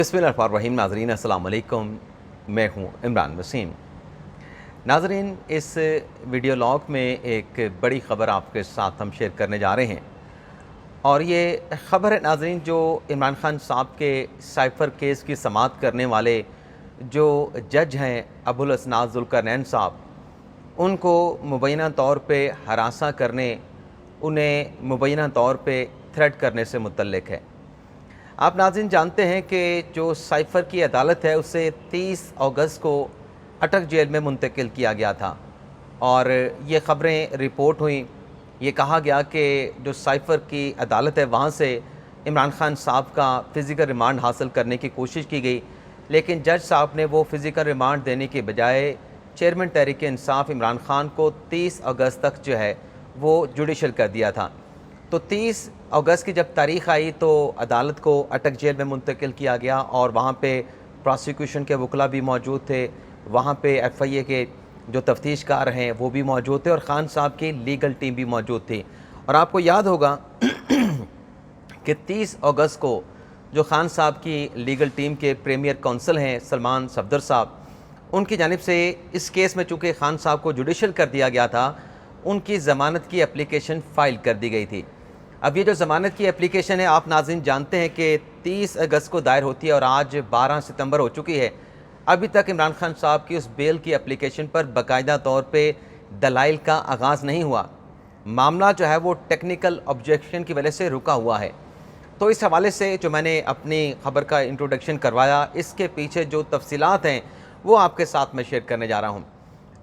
बिस्मिल्लाहिर्रहमानिर्रहीम। नाज़रीन अस्सलाम वालेकुम, मैं हूँ इमरान वसीम। नाज़रीन, इस वीडियो लॉग में एक बड़ी ख़बर आपके साथ हम शेयर करने जा रहे हैं और ये ख़बर है नाज़रीन, जो इमरान खान साहब के साइफ़र केस की समाअत करने वाले जो जज हैं अबुल असनाद ज़ुल्करनैन साहब, उनको मुबैना तौर पे हरासा करने, उन्हें मुबैना तौर पे थ्रेट करने से मुतल्लिक़ है। आप नाज़रीन जानते हैं कि जो साइफ़र की अदालत है उसे 30 अगस्त को अटक जेल में मुंतकिल किया गया था और ये ख़बरें रिपोर्ट हुई। ये कहा गया कि जो साइफ़र की अदालत है वहाँ से इमरान खान साहब का फ़िज़िकल रिमांड हासिल करने की कोशिश की गई, लेकिन जज साहब ने वो फ़िज़िकल रिमांड देने के बजाय चेयरमैन तहरीक इंसाफ़ इमरान खान को 30 अगस्त तक जो है वो जुडिशल कर दिया था। तो 30 अगस्त की जब तारीख़ आई तो अदालत को अटक जेल में मुंतकिल किया गया और वहाँ पे प्रोसिक्यूशन के वकला भी मौजूद थे, वहाँ पे FIA के जो तफ्तीशकार हैं वो भी मौजूद थे और ख़ान साहब की लीगल टीम भी मौजूद थी। और आपको याद होगा कि 30 अगस्त को जो ख़ान साहब की लीगल टीम के प्रीमियर काउंसिल हैं सलमान सफदर साहब, उनकी जानिब से इस केस में चूँकि ख़ान साहब को जुडिशल कर दिया गया था, उनकी ज़मानत की एप्लीकेशन फ़ाइल कर दी गई थी। अब ये जो ज़मानत की एप्लीकेशन है, आप नाज़रीन जानते हैं कि 30 अगस्त को दायर होती है और आज 12 सितंबर हो चुकी है। अभी तक इमरान खान साहब की उस बेल की एप्लीकेशन पर बाकायदा तौर पे दलाइल का आगाज़ नहीं हुआ। मामला जो है वो टेक्निकल ऑब्जेक्शन की वजह से रुका हुआ है। तो इस हवाले से जो मैंने अपनी ख़बर का इंट्रोडक्शन करवाया, इसके पीछे जो तफसीलात हैं वो आपके साथ मैं शेयर करने जा रहा हूँ।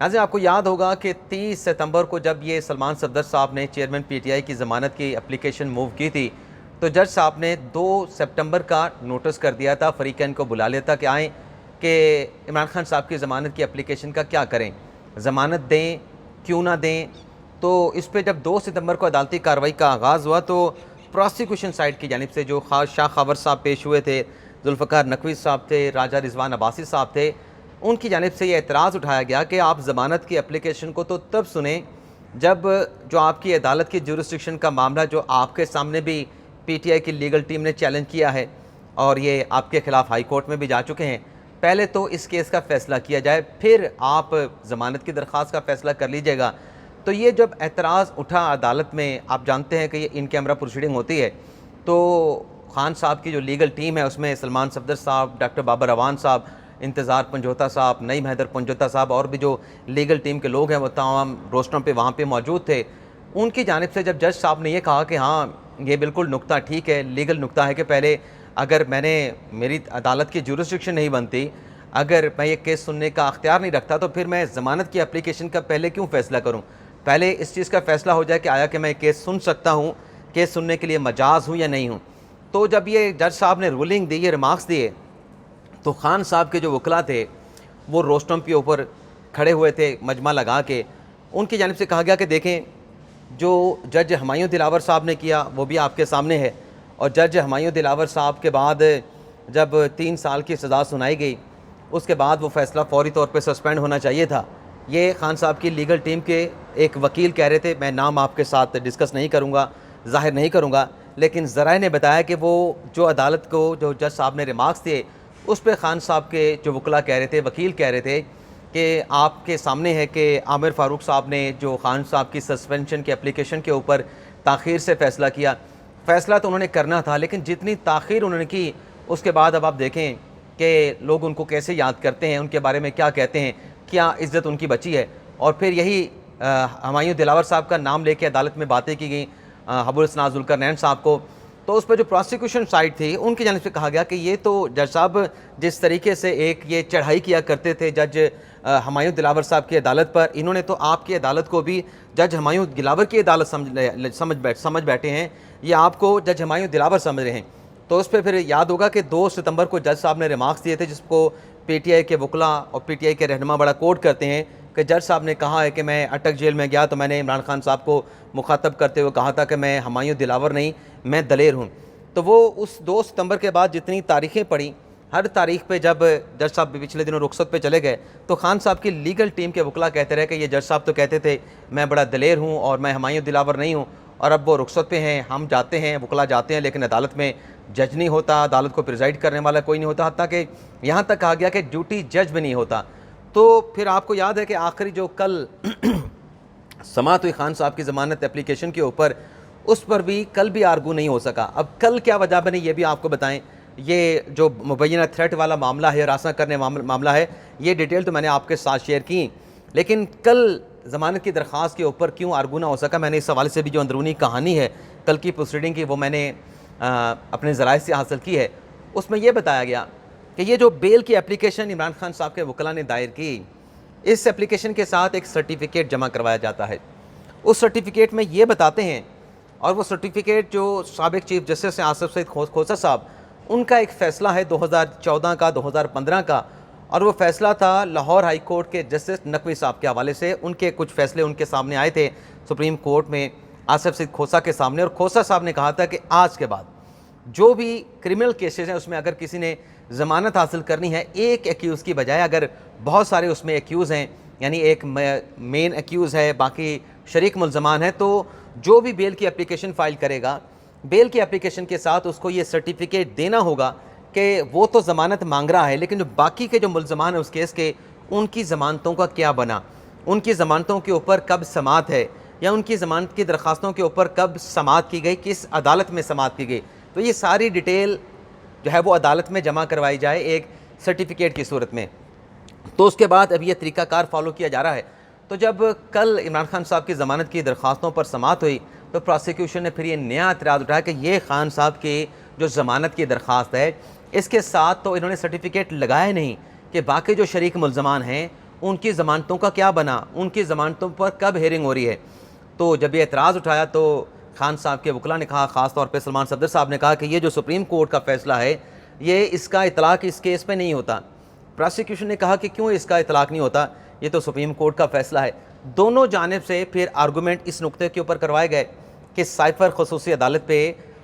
नाज़रीन, आपको याद होगा कि 30 सितंबर को जब ये सलमान सफदर साहब ने चेयरमैन PTI की ज़मानत की एप्लीकेशन मूव की थी, तो जज साहब ने 2 सितंबर का नोटिस कर दिया था, फ़रीक़ैन को बुला लिया था कि आएँ कि इमरान खान साहब की ज़मानत की एप्लीकेशन का क्या करें, ज़मानत दें, क्यों ना दें। तो इस पर जब 2 सितंबर को अदालती कार्रवाई का आगाज़ हुआ तो प्रोसिक्यूशन साइड की जानिब से जो शाह खबर साहब पेश हुए थे, जुल्फ़िकार नकवी साहब थे, राजा रिजवान अब्बासी साहब थे, उनकी जानिब से ये एतराज़ उठाया गया कि आप ज़मानत की एप्लीकेशन को तो तब सुने जब जो आपकी अदालत की जुरिस्डिक्शन का मामला, जो आपके सामने भी PTI की लीगल टीम ने चैलेंज किया है और ये आपके ख़िलाफ़ हाई कोर्ट में भी जा चुके हैं, पहले तो इस केस का फ़ैसला किया जाए, फिर आप ज़मानत की दरख्वास्त का फ़ैसला कर लीजिएगा। तो ये जब एतराज़ उठा अदालत में, आप जानते हैं कि ये इन कैमरा प्रोसीडिंग होती है, तो ख़ान साहब की जो लीगल टीम है उसमें सलमान सफदर साहब, डॉक्टर बाबर अवान साहब, इंतज़ार पंजोता साहब, नईम हैदर पंजोता साहब और भी जो लीगल टीम के लोग हैं वो तमाम रोस्टरों पे वहाँ पे मौजूद थे। उनकी जानिब से जब जज साहब ने ये कहा कि हाँ, ये बिल्कुल नुक्ता ठीक है, लीगल नुक्ता है कि पहले अगर मेरी अदालत की जुरिस्डिक्शन नहीं बनती, अगर मैं ये केस सुनने का अख्तियार नहीं रखता, तो फिर मैं ज़मानत की एप्लीकेशन का पहले क्यों फ़ैसला करूँ। पहले इस चीज़ का फ़ैसला हो जाए कि आया कि मैं केस सुन सकता हूँ, केस सुनने के लिए मजाज़ हूँ या नहीं हूँ। तो जब ये जज साहब ने रूलिंग दी, ये रिमार्क्स दिए, तो ख़ान साहब के जो वकला थे वो रोस्टम के ऊपर खड़े हुए थे मजमा लगा के। उनकी जानिब से कहा गया कि देखें, जो जज हुमायूं दिलावर साहब ने किया वो भी आपके सामने है और जज हुमायूं दिलावर साहब के बाद जब 3 साल की सज़ा सुनाई गई, उसके बाद वो फ़ैसला फ़ौरी तौर पे सस्पेंड होना चाहिए था। ये ख़ान साहब की लीगल टीम के एक वकील कह रहे थे, मैं नाम आपके साथ डिस्कस नहीं करूँगा, ज़ाहिर नहीं करूँगा, लेकिन ज़राए ने बताया कि वो जो अदालत को जो जज साहब ने रिमार्क्स दिए उस पर ख़ान साहब के जो वकला कह रहे थे, वकील कह रहे थे कि आपके सामने है कि आमिर फ़ारूक साहब ने जो ख़ान साहब की सस्पेंशन की एप्लीकेशन के ऊपर ताख़ीर से फ़ैसला किया। फ़ैसला तो उन्होंने करना था, लेकिन जितनी ताख़ीर उन्होंने की, उसके बाद अब आप देखें कि लोग उनको कैसे याद करते हैं, उनके बारे में क्या कहते हैं, क्या इज़्ज़त उनकी बची है। और फिर यही हुमायूं दिलावर साहब का नाम लेके अदालत में बातें की गई, अबुल असनाद ज़ुल्करनैन साहब को। तो उस पर जो प्रोसिक्यूशन साइड थी उनकी जानिब से कहा गया कि ये तो जज साहब जिस तरीके से एक ये चढ़ाई किया करते थे जज हुमायूं दिलावर साहब की अदालत पर, इन्होंने तो आपकी अदालत को भी जज हुमायूं दिलावर की अदालत समझ बैठे हैं, ये आपको जज हुमायूं दिलावर समझ रहे हैं। तो उस पर फिर याद होगा कि 2 सितंबर को जज साहब ने रिमार्क्स दिए थे, जिसको PTI के वकला और PTI के रहनुमा बड़ा कोट करते हैं कि जज साहब ने कहा है कि मैं अटक जेल में गया तो मैंने इमरान खान साहब को मुखातब करते हुए कहा था कि मैं हुमायूं दिलावर नहीं, मैं दलेर हूँ। तो वो उस 2 सितंबर के बाद जितनी तारीखें पड़ी, हर तारीख पे जब जज साहब पिछले दिनों रुखसत पे चले गए, तो ख़ान साहब की लीगल टीम के वकला कहते रहे कि ये जज साहब तो कहते थे मैं बड़ा दलेर हूँ और मैं हुमायूं दिलावर नहीं हूँ, और अब वो रुखसत पे हैं, हम जाते हैं, वकला जाते हैं, लेकिन अदालत में जज नहीं होता, अदालत को प्रिजाइड करने वाला कोई नहीं होता, हत्ता कि यहाँ तक कहा गया कि ड्यूटी जज भी नहीं होता। तो फिर आपको याद है कि आखिरी जो कल समाअत हुई खान साहब की ज़मानत एप्लीकेशन के ऊपर, उस पर भी कल भी आर्गू नहीं हो सका। अब कल क्या वजह बनी ये भी आपको बताएं। ये जो मुबैना थ्रेट वाला मामला है, हरासा करने मामला है, ये डिटेल तो मैंने आपके साथ शेयर की, लेकिन कल ज़मानत की दरख्वास्त के ऊपर क्यों आर्गू ना हो सका, मैंने इस हवाले से भी जो अंदरूनी कहानी है कल की प्रोसीडिंग की, वो मैंने अपने ज़राए से हासिल की है। उसमें यह बताया गया कि ये जो बेल की एप्लीकेशन इमरान खान साहब के वकला ने दायर की, इस एप्लीकेशन के साथ एक सर्टिफिकेट जमा करवाया जाता है। उस सर्टिफिकेट में ये बताते हैं, और वो सर्टिफिकेट जो साबिक चीफ जस्टिस हैं आसिफ सईद खोसा साहब, उनका एक फ़ैसला है 2014 का, 2015 का, और वो फ़ैसला था लाहौर हाई कोर्ट के जस्टिस नकवी साहब के हवाले से। उनके कुछ फ़ैसले उनके सामने आए थे सुप्रीम कोर्ट में आसिफ सईद खोसा के सामने, और खोसा साहब ने कहा था कि आज के बाद जो भी क्रिमिनल केसेस हैं उसमें अगर किसी ने ज़मानत हासिल करनी है, एक एक्यूज़ की बजाय अगर बहुत सारे उसमें एक्यूज़ हैं, यानी एक मेन एक्यूज़ है, बाकी शरीक मुल्ज़मान है, तो जो भी बेल की एप्लीकेशन फ़ाइल करेगा, बेल की एप्लीकेशन के साथ उसको ये सर्टिफिकेट देना होगा कि वो तो ज़मानत मांग रहा है, लेकिन जो बाकी के जो मुल्ज़मान हैं उस केस के, उनकी ज़मानतों का क्या बना, उनकी ज़मानतों के ऊपर कब समाअत है, या उनकी ज़मानत की दरख्वास्तों के ऊपर कब समाअत की गई, किस अदालत में समाअत की गई। तो ये सारी डिटेल जो है वो अदालत में जमा करवाई जाए एक सर्टिफिकेट की सूरत में। तो उसके बाद अब ये तरीक़ाकार फॉलो किया जा रहा है। तो जब कल इमरान खान साहब की ज़मानत की दरख्वास्तों पर समाअत हुई, तो प्रोसिक्यूशन ने फिर ये नया एतराज़ उठाया कि ये खान साहब की जो ज़मानत की दरख्वास्त है, इसके साथ तो इन्होंने सर्टिफिकेट लगाया नहीं कि बाकी जो शरीक मुल्ज़मान हैं उनकी ज़मानतों का क्या बना, उनकी ज़मानतों पर कब हेयरिंग हो रही है। तो जब ये एतराज़ उठाया तो खान साहब के वकला ने कहा, ख़ास तौर पे सलमान सफदर साहब ने कहा कि ये जो सुप्रीम कोर्ट का फ़ैसला है, ये इसका इतलाक़ इस केस पे नहीं होता। प्रोसिक्यूशन ने कहा कि क्यों इसका इतलाक़ नहीं होता, ये तो सुप्रीम कोर्ट का फ़ैसला है। दोनों जानिब से फिर आर्गूमेंट इस नुक्ते के ऊपर करवाए गए कि साइफ़र ख़ुसूसी अदालत पे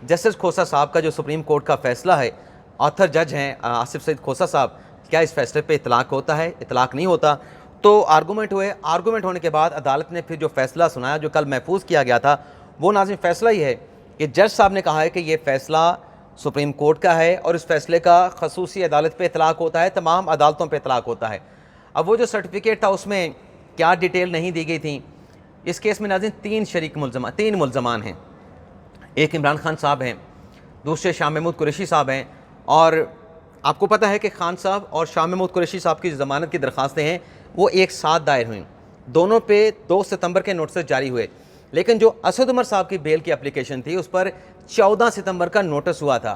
जस्टिस खोसा साहब का जो सुप्रीम कोर्ट का फ़ैसला है, ऑथर जज हैं आसिफ सईद खोसा साहब, क्या इस फैसले पे इतलाक़ होता है, इतलाक़ नहीं होता। तो आर्गूमेंट हुए, आर्गूमेंट होने के बाद अदालत ने फिर जो फ़ैसला सुनाया, जो कल महफूज किया गया था, वो नाज़िम फ़ैसला ही है कि जज साहब ने कहा है कि ये फ़ैसला सुप्रीम कोर्ट का है और इस फैसले का ख़ुसूसी अदालत पे इतलाक़ होता है, तमाम अदालतों पे इतलाक़ होता है। अब वो जो सर्टिफिकेट था उसमें क्या डिटेल नहीं दी गई थी। इस केस में नाज़िम तीन मुल्ज़मान हैं, एक इमरान खान साहब हैं, दूसरे शाह महमूद कुरैशी साहब हैं, और आपको पता है कि खान साहब और शाह महमूद कुरैशी साहब की ज़मानत की दरख्वास्तें हैं वो एक साथ दायर हुई, दोनों पे 2 सितंबर के नोटिस जारी हुए। लेकिन जो असद उमर साहब की बेल की एप्लीकेशन थी उस पर 14 सितंबर का नोटिस हुआ था।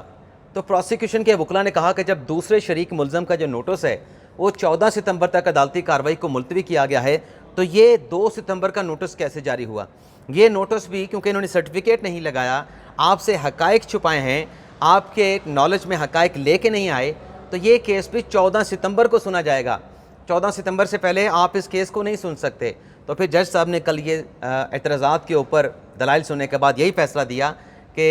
तो प्रोसिक्यूशन के वकला ने कहा कि जब दूसरे शरीक मुल्ज़म का जो नोटिस है वो 14 सितंबर तक अदालती कार्रवाई को मुलतवी किया गया है, तो ये 2 सितंबर का नोटिस कैसे जारी हुआ। ये नोटिस भी क्योंकि इन्होंने सर्टिफिकेट नहीं लगाया, आपसे हक़ाइक़ छुपाए हैं, आपके नॉलेज में हक़ाइक़ लेके नहीं आए, तो ये केस भी 14 सितंबर को सुना जाएगा। 14 सितंबर से पहले आप इस केस को नहीं सुन सकते। तो फिर जज साहब ने कल ये एतराज़ात के ऊपर दलाइल सुनने के बाद यही फ़ैसला दिया कि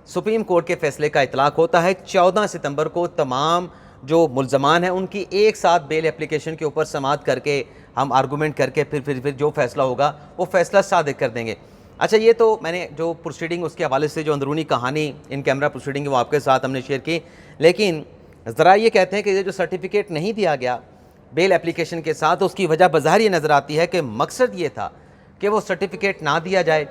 सुप्रीम कोर्ट के फ़ैसले का इतलाक़ होता है। 14 सितंबर को तमाम जो मुल्ज़मान हैं उनकी एक साथ बेल एप्लीकेशन के ऊपर समाअत करके हम आर्गूमेंट करके फिर जो फ़ैसला होगा वो फ़ैसला सादिक कर देंगे। अच्छा, ये तो मैंने जो प्रोसीडिंग उसके हवाले से जो अंदरूनी कहानी इन कैमरा प्रोसीडिंग वो आपके साथ हमने शेयर की, लेकिन ज़रा ये कहते हैं कि ये जो सर्टिफिकेट नहीं दिया गया बेल एप्लीकेशन के साथ, उसकी वजह बाज़ाहिर ये नज़र आती है कि मकसद ये था कि वो सर्टिफिकेट ना दिया जाए,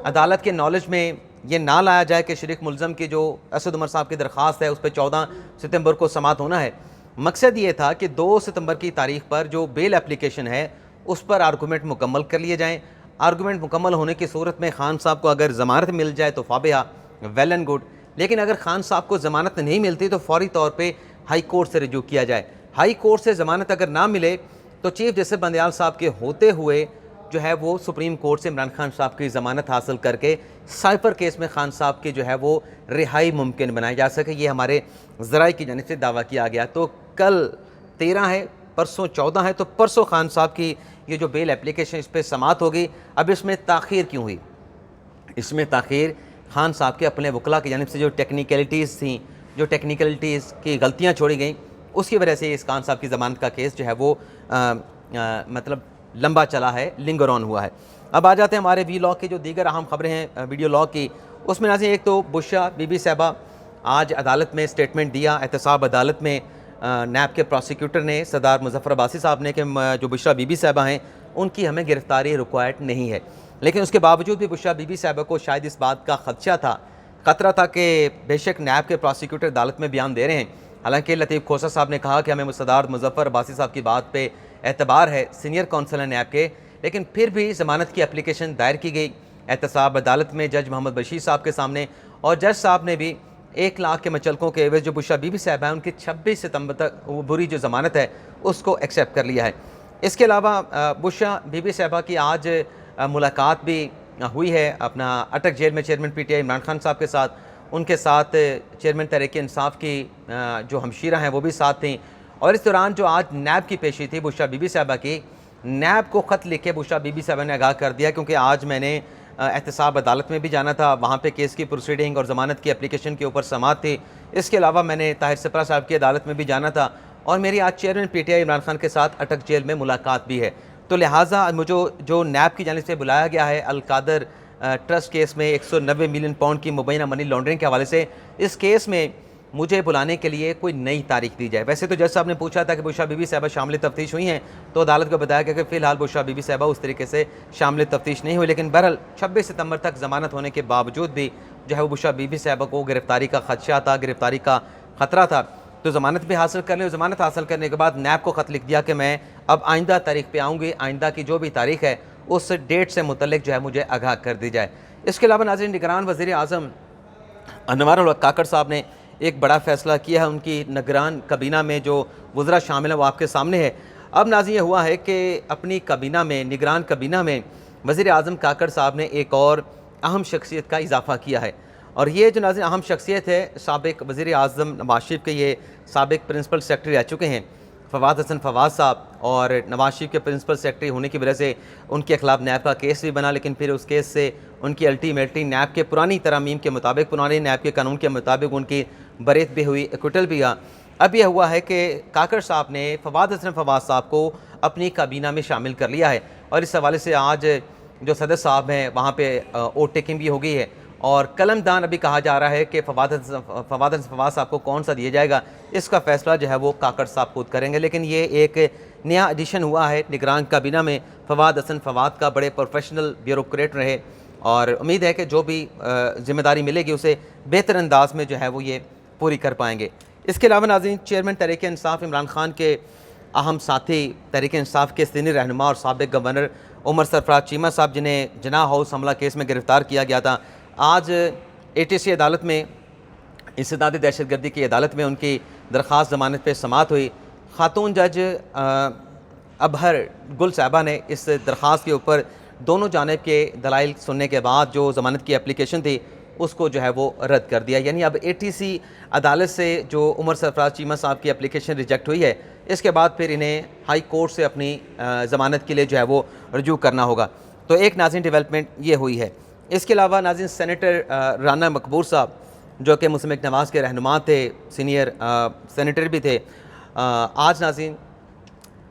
अदालत के नॉलेज में ये ना लाया जाए कि शरीक मुल्ज़म की जो असद उमर साहब की दरख्वास्त है उस पर 14 सितंबर को समाअत होना है। मकसद ये था कि 2 सितंबर की तारीख़ पर जो बेल एप्लीकेशन है उस पर आर्गूमेंट मुकम्मल कर लिए जाएँ। आर्गूमेंट मुकम्मल होने की सूरत में खान साहब को अगर ज़मानत मिल जाए तो फाबिहा, वेल एंड गुड, लेकिन अगर खान साहब को ज़मानत नहीं मिलती तो फौरी तौर पर हाई कोर्ट से रजू किया जाए। हाई कोर्ट से ज़मानत अगर ना मिले तो चीफ जस्टिस बंदयाल साहब के होते हुए जो है वो सुप्रीम कोर्ट से इमरान खान साहब की ज़मानत हासिल करके साइफ़र केस में खान साहब की जो है वो रिहाई मुमकिन बनाई जा सके। ये हमारे ज़राए की जानिब से दावा किया गया। तो कल 13 है, परसों 14 है, तो परसों खान साहब की ये जो बेल एप्लीकेशन इस पर समाअत होगी। अब इसमें ताख़ीर क्यों हुई? इसमें ताख़ीर खान साहब के अपने वकला की जानिब से जो टेक्निकलिटीज़ थी, जो टेक्निकलिटीज़ की गलतियाँ छोड़ी गई, उसकी वजह से इस खान साहब की ज़मानत का केस जो है वो मतलब लंबा चला है, लिंगर ऑन हुआ है। अब आ जाते हैं हमारे वी लॉग की जो दीगर अहम खबरें हैं वीडियो लॉग की। उसमें नाज़रीन एक तो बुशरा बीबी साहबा आज अदालत में स्टेटमेंट दिया। एहतसाब अदालत में नैब के प्रोसिक्यूटर ने सरदार मुजफ्फर अब्बासी साहब ने कि जो बुशरा बीबी साहबा हैं उनकी हमें गिरफ्तारी रिक्वायर्ड नहीं है। लेकिन उसके बावजूद भी बुशरा बीबी साहबा को शायद इस बात का खतरा था कि बेशक नैब के प्रोसिक्यूटर अदालत में बयान दे रहे हैं, हालांकि लतीफ़ खोसा साहब ने कहा कि हमें सरदार मुजफ्फर अब्बासी साहब की बात पे एतबार है, सीनियर काउंसिल है नैब के, लेकिन फिर भी ज़मानत की एप्लीकेशन दायर की गई एहतसाब अदालत में जज मोहम्मद बशीर साहब के सामने, और जज साहब ने भी 1 लाख के मचलकों के एवज जो बुशरा बीबी साहब हैं उनकी 26 सितंबर तक वो बुरी जो ज़मानत है उसको एक्सेप्ट कर लिया है। इसके अलावा बुशरा बीबी साहबा की आज मुलाकात भी हुई है अपना अटक जेल में चेयरमैन PTI इमरान खान साहब के साथ। उनके साथ चेयरमैन तहरीक इंसाफ की जो हमशीरा हैं वो भी साथ थी। और इस दौरान जो आज नैब की पेशी थी बुशरा बीबी साहबा की, नैब को ख़त लिख के बुशरा बीबी साहबा ने आगाह कर दिया, क्योंकि आज मैंने एहतसाब अदालत में भी जाना था, वहाँ पे केस की प्रोसीडिंग और ज़मानत की एप्लीकेशन के ऊपर समाअत थी। इसके अलावा मैंने ताहिर सिपरा साहब की अदालत में भी जाना था, और मेरी आज चेयरमैन PTI इमरान खान के साथ अटक जेल में मुलाकात भी है। तो लिहाजा मुझे जो नैब की जानिब से बुलाया गया है अलकादर ट्रस्ट केस में 190 मिलियन पाउंड की मुबैना मनी लॉन्ड्रिंग के हवाले से, इस केस में मुझे बुलाने के लिए कोई नई तारीख दी जाए। वैसे तो जज साहब ने पूछा था कि बुशरा बीबी साहबा शामिल तफ्तीश हुई हैं, तो अदालत को बताया गया कि फ़िलहाल बुशरा बीबी साहबा उस तरीके से शामिल तफ्तीश नहीं हुई, लेकिन बहरहाल 26 सितंबर तक ज़मानत होने के बावजूद भी जो है वो बुशरा बीबी साहबा को गिरफ्तारी का खदशा था, गिरफ्तारी का ख़तरा था। तो ज़मानत भी हासिल कर लें, ज़मानत हासिल करने के बाद नैब को ख़त लिख दिया कि मैं अब आइंदा तारीख पे आऊँगी, आइंदा की जो भी तारीख है उस डेट से मुतल्लिक जो है मुझे आगाह कर दी जाए। इसके अलावा नाज़रीन निगरान वज़ीर आज़म अनवर उल हक काकड़ साहब ने एक बड़ा फ़ैसला किया है। उनकी निगरान कबीना में जो वज़रा शामिल हैं वो आपके सामने है। अब नाज़रीन ये हुआ है कि अपनी कबीना में, निगरान कबीना में वज़ीर आज़म काकड़ साहब ने एक और अहम शख्सियत का इजाफ़ा किया है, और ये जो नाज़रीन अहम शख्सियत है साबिक़ वज़ीर आज़म नवाज शरीफ के ये साबिक़ प्रिंसिपल सेक्रेटरी रह चुके हैं फवाद हसन फवाद साहब, और नवाज शरीफ के प्रिंसिपल सेक्रेटरी होने की वजह से उनके ख़िलाफ़ नैब का केस भी बना, लेकिन फिर उस केस से उनकी अल्टीमेटली नैब के पुरानी तरमीम के मुताबिक, पुराने नैब के कानून के मुताबिक उनकी बरीत भी हुई, एक्विटल भी हुआ। अब यह हुआ है कि काकड़ साहब ने फवाद हसन फवाद साहब को अपनी काबीना में शामिल कर लिया है, और इस हवाले से आज जो सदर साहब हैं वहाँ पर ओट टेकिंग भी हो गई है, और कलमदान अभी कहा जा रहा है कि फवाद हसन फवाद साहब को कौन सा दिया जाएगा, इसका फ़ैसला जो है वो काकड़ साहब खुद करेंगे। लेकिन ये एक नया एडिशन हुआ है निगरान काबीना में। फवाद हसन फवाद का बड़े प्रोफेशनल ब्यूरोक्रेट रहे, और उम्मीद है कि जो भी ज़िम्मेदारी मिलेगी उसे बेहतर अंदाज में जो है वो ये पूरी कर पाएंगे। इसके अलावा नाज़रीन चेयरमैन तहरीक इंसाफ इमरान खान के अहम साथी, तहरीक इंसाफ के सीनियर रहनुमा और साबिक़ गवर्नर उमर सरफराज चीमा साहब, जिन्हें जिनाह हाउस हमला केस में गिरफ़्तार किया गया था, आज ATC अदालत में, इंसदादी दहशतगर्दी की अदालत में उनकी दरख्वास्त ज़मानत पर समाअत हुई। खातून जज अबहर गुल साहबा ने इस दरख्वास्त के ऊपर दोनों जानिब के दलाइल सुनने के बाद जो ज़मानत की एप्लीकेशन थी उसको जो है वो रद्द कर दिया। यानी अब ATC अदालत से जो उमर सरफराज चीमा साहब की एप्लीकेशन रिजेक्ट हुई है, इसके बाद फिर इन्हें हाई कोर्ट से अपनी ज़मानत के लिए जो है वो रजू करना होगा। तो एक नाज़रीन डेवलपमेंट ये हुई है। इसके अलावा नाज़रीन सेनेटर राना मकबूल साहब, जो कि मुस्लिम लीग नवाज़ के रहनुमा थे, सीनियर सेनेटर भी थे, आज नाज़रीन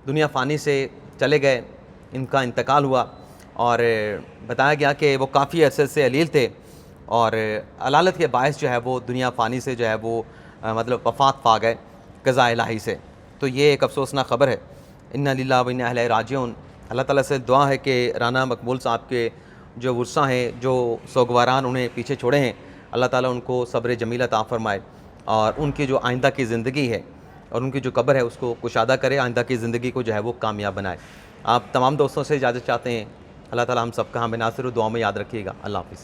दुनिया फ़ानी से चले गए, इनका इंतकाल हुआ, और बताया गया कि वो काफ़ी अरसे से अलील थे, और अलालत के बायस जो है वो दुनिया फ़ानी से जो है वो मतलब वफ़ात पा गए क़ज़ा इलाही से। तो ये एक अफसोसनाक ख़बर है। इन्ना लिल्लाहि व इन्ना इलैहि राजिऊन। अल्लाह ताला से दुआ है कि राना मकबूल साहब के जो वर्सा हैं, जो सोगवारान उन्हें पीछे छोड़े हैं, अल्लाह ताला उनको सब्र जमील अता फ़रमाए, और उनकी जो आइंदा की ज़िंदगी है और उनकी जो कब्र है उसको कुशादा करे, आइंदा की ज़िंदगी को जो है वो कामयाब बनाए। आप तमाम दोस्तों से इजाज़त चाहते हैं। अल्लाह ताला हम सबका हमें नासिर दुआ में याद रखिएगा। अल्लाह हाफ़िज़।